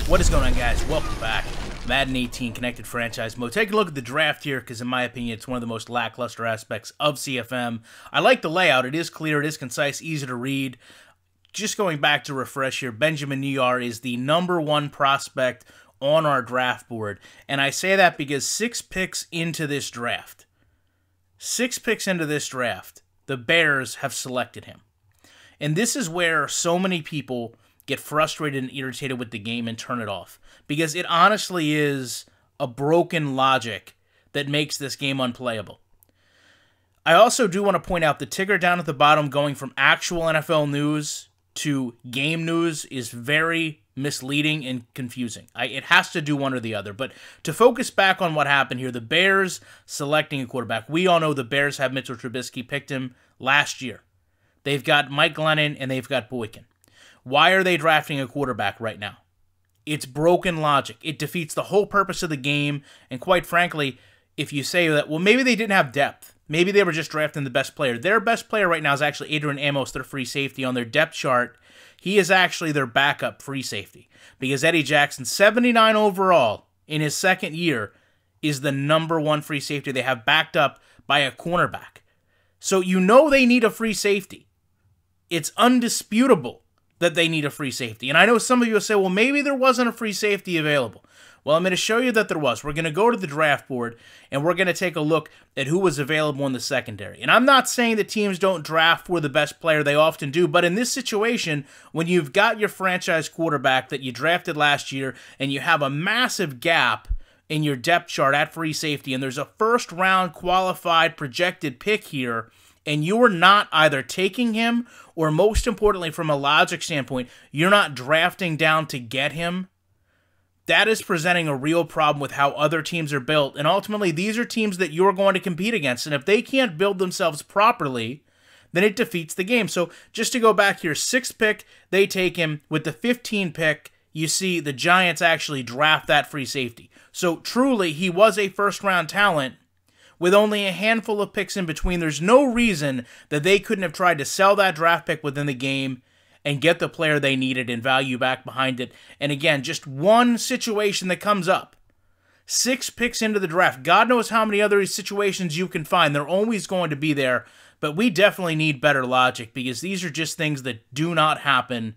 What is going on, guys? Welcome back. Madden 18 Connected Franchise Mode. Take a look at the draft here, because in my opinion, it's one of the most lackluster aspects of CFM. I like the layout. It is clear, it is concise, easy to read. Just going back to refresh here, Benjamin Nuyar is the #1 prospect on our draft board. And I say that because 6 picks into this draft, the Bears have selected him. And this is where so many people get frustrated and irritated with the game and turn it off. Because it honestly is a broken logic that makes this game unplayable. I also do want to point out the ticker down at the bottom going from actual NFL news to game news is very misleading and confusing. It has to do one or the other. But to focus back on what happened here, the Bears selecting a quarterback. We all know the Bears have Mitchell Trubisky, picked him last year. They've got Mike Glennon and they've got Boykin. Why are they drafting a quarterback right now? It's broken logic. It defeats the whole purpose of the game. And quite frankly, if you say that, well, maybe they didn't have depth. Maybe they were just drafting the best player. Their best player right now is actually Adrian Amos, their free safety. On their depth chart, he is actually their backup free safety. Because Eddie Jackson, 79 overall in his second year, is the #1 free safety they have, backed up by a cornerback. So you know they need a free safety. It's undisputable that they need a free safety. And I know some of you will say, well, maybe there wasn't a free safety available. Well, I'm going to show you that there was. We're going to go to the draft board, and we're going to take a look at who was available in the secondary. And I'm not saying that teams don't draft for the best player. They often do. But in this situation, when you've got your franchise quarterback that you drafted last year, and you have a massive gap in your depth chart at free safety, and there's a first-round qualified projected pick here, and you are not either taking him, or most importantly, from a logic standpoint, you're not drafting down to get him, that is presenting a real problem with how other teams are built. And ultimately, these are teams that you're going to compete against. And if they can't build themselves properly, then it defeats the game. So just to go back here, 6th pick, they take him. With the 15th pick, you see the Giants actually draft that free safety. So truly, he was a first-round talent. With only a handful of picks in between, there's no reason that they couldn't have tried to sell that draft pick within the game and get the player they needed and value back behind it. And again, just one situation that comes up. 6 picks into the draft. God knows how many other situations you can find. They're always going to be there, but we definitely need better logic because these are just things that do not happen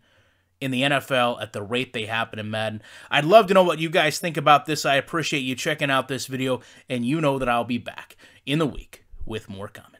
in the NFL at the rate they happen in Madden. I'd love to know what you guys think about this. I appreciate you checking out this video, and you know that I'll be back in the week with more content.